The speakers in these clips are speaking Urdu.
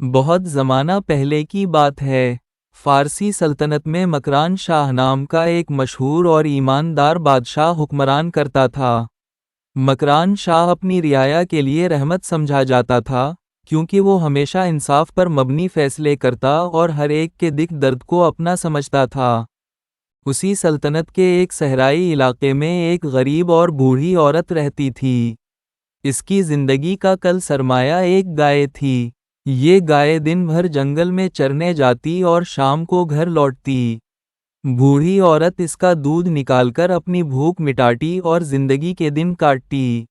بہت زمانہ پہلے کی بات ہے۔ فارسی سلطنت میں مکران شاہ نام کا ایک مشہور اور ایماندار بادشاہ حکمران کرتا تھا۔ مکران شاہ اپنی رعایا کے لیے رحمت سمجھا جاتا تھا، کیونکہ وہ ہمیشہ انصاف پر مبنی فیصلے کرتا اور ہر ایک کے دکھ درد کو اپنا سمجھتا تھا۔ اسی سلطنت کے ایک صحرائی علاقے میں ایک غریب اور بوڑھی عورت رہتی تھی۔ اس کی زندگی کا کل سرمایہ ایک گائے تھی۔ یہ گائے دن بھر جنگل میں چرنے جاتی اور شام کو گھر لوٹتی۔ بوڑھی عورت اس کا دودھ نکال کر اپنی بھوک مٹاتی اور زندگی کے دن کاٹتی۔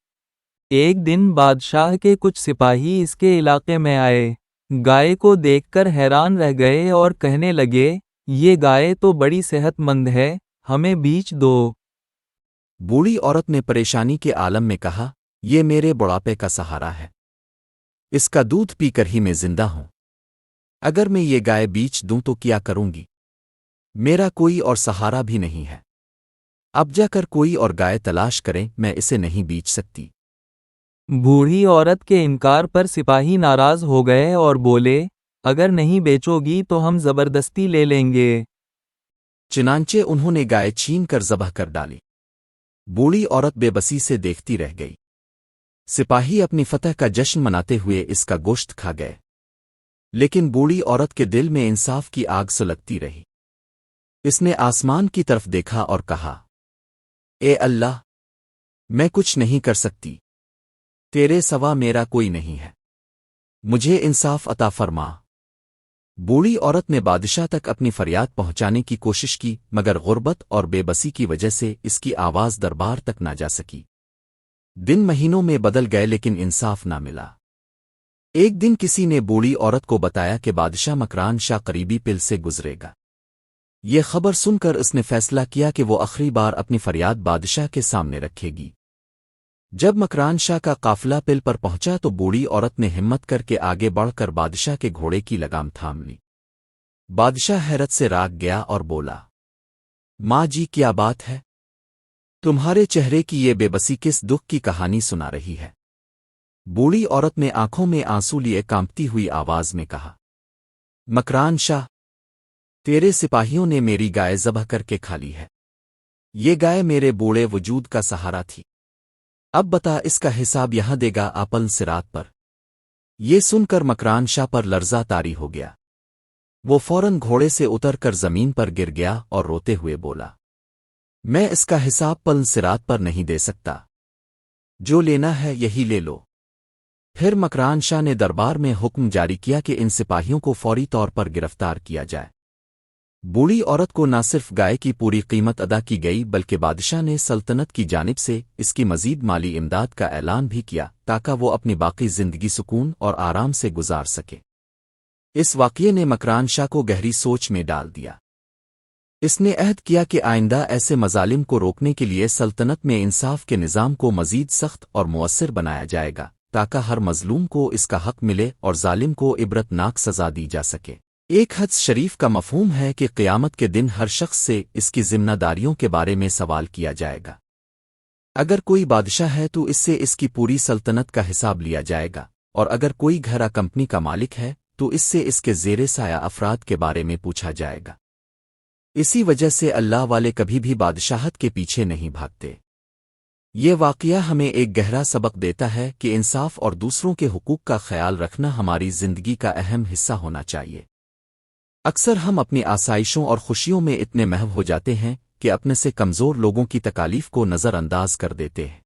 ایک دن بادشاہ کے کچھ سپاہی اس کے علاقے میں آئے۔ گائے کو دیکھ کر حیران رہ گئے اور کہنے لگے، یہ گائے تو بڑی صحت مند ہے، ہمیں بیچ دو۔ بوڑھی عورت نے پریشانی کے عالم میں کہا، یہ میرے بڑھاپے کا سہارا ہے، اس کا دودھ پی کر ہی میں زندہ ہوں۔ اگر میں یہ گائے بیچ دوں تو کیا کروں گی؟ میرا کوئی اور سہارا بھی نہیں ہے۔ اب جا کر کوئی اور گائے تلاش کریں، میں اسے نہیں بیچ سکتی۔ بوڑھی عورت کے انکار پر سپاہی ناراض ہو گئے اور بولے، اگر نہیں بیچو گی تو ہم زبردستی لے لیں گے۔ چنانچہ انہوں نے گائے چھین کر ذبح کر ڈالی۔ بوڑھی عورت بے بسی سے دیکھتی رہ گئی۔ سپاہی اپنی فتح کا جشن مناتے ہوئے اس کا گوشت کھا گئے، لیکن بوڑھی عورت کے دل میں انصاف کی آگ سلگتی رہی۔ اس نے آسمان کی طرف دیکھا اور کہا، اے اللہ، میں کچھ نہیں کر سکتی، تیرے سوا میرا کوئی نہیں ہے، مجھے انصاف عطا فرما۔ بوڑھی عورت نے بادشاہ تک اپنی فریاد پہنچانے کی کوشش کی، مگر غربت اور بے بسی کی وجہ سے اس کی آواز دربار تک نہ جا سکی۔ دن مہینوں میں بدل گئے لیکن انصاف نہ ملا۔ ایک دن کسی نے بوڑھی عورت کو بتایا کہ بادشاہ مکران شاہ قریبی پل سے گزرے گا۔ یہ خبر سن کر اس نے فیصلہ کیا کہ وہ آخری بار اپنی فریاد بادشاہ کے سامنے رکھے گی۔ جب مکران شاہ کا قافلہ پل پر پہنچا تو بوڑھی عورت نے ہمت کر کے آگے بڑھ کر بادشاہ کے گھوڑے کی لگام تھام لی۔ بادشاہ حیرت سے راگ گیا اور بولا، ماں جی، کیا بات ہے؟ تمہارے چہرے کی یہ بے بسی کس دکھ کی کہانی سنا رہی ہے؟ بوڑھی عورت نے آنکھوں میں آنسو لیے کانپتی ہوئی آواز میں کہا، مکران شاہ، تیرے سپاہیوں نے میری گائے ذبح کر کے کھا لی ہے۔ یہ گائے میرے بوڑھے وجود کا سہارا تھی۔ اب بتا، اس کا حساب یہاں دے گا آپل صراط پر۔ یہ سن کر مکران شاہ پر لرزہ طاری ہو گیا۔ وہ فوراً گھوڑے سے اتر کر زمین پر گر گیا اور روتے ہوئے بولا، میں اس کا حساب پل صراط پر نہیں دے سکتا، جو لینا ہے یہی لے لو۔ پھر مکران شاہ نے دربار میں حکم جاری کیا کہ ان سپاہیوں کو فوری طور پر گرفتار کیا جائے۔ بوڑھی عورت کو نہ صرف گائے کی پوری قیمت ادا کی گئی بلکہ بادشاہ نے سلطنت کی جانب سے اس کی مزید مالی امداد کا اعلان بھی کیا تاکہ وہ اپنی باقی زندگی سکون اور آرام سے گزار سکے۔ اس واقعے نے مکران شاہ کو گہری سوچ میں ڈال دیا۔ اس نے عہد کیا کہ آئندہ ایسے مظالم کو روکنے کے لیے سلطنت میں انصاف کے نظام کو مزید سخت اور مؤثر بنایا جائے گا تاکہ ہر مظلوم کو اس کا حق ملے اور ظالم کو عبرت ناک سزا دی جا سکے۔ ایک حدیث شریف کا مفہوم ہے کہ قیامت کے دن ہر شخص سے اس کی ذمہ داریوں کے بارے میں سوال کیا جائے گا۔ اگر کوئی بادشاہ ہے تو اس سے اس کی پوری سلطنت کا حساب لیا جائے گا، اور اگر کوئی گھرا کمپنی کا مالک ہے تو اس سے اس کے زیر سایہ افراد کے بارے میں پوچھا جائے گا۔ اسی وجہ سے اللہ والے کبھی بھی بادشاہت کے پیچھے نہیں بھاگتے۔ یہ واقعہ ہمیں ایک گہرا سبق دیتا ہے کہ انصاف اور دوسروں کے حقوق کا خیال رکھنا ہماری زندگی کا اہم حصہ ہونا چاہیے۔ اکثر ہم اپنی آسائشوں اور خوشیوں میں اتنے محو ہو جاتے ہیں کہ اپنے سے کمزور لوگوں کی تکالیف کو نظر انداز کر دیتے ہیں۔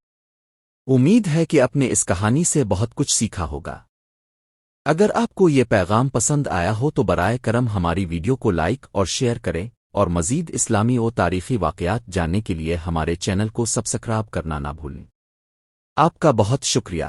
امید ہے کہ اپنے اس کہانی سے بہت کچھ سیکھا ہوگا۔ اگر آپ کو یہ پیغام پسند آیا ہو تو برائے کرم ہماری ویڈیو کو لائک اور شیئر کریں، اور مزید اسلامی و تاریخی واقعات جاننے کے لیے ہمارے چینل کو سبسکرائب کرنا نہ بھولیں۔ آپ کا بہت شکریہ۔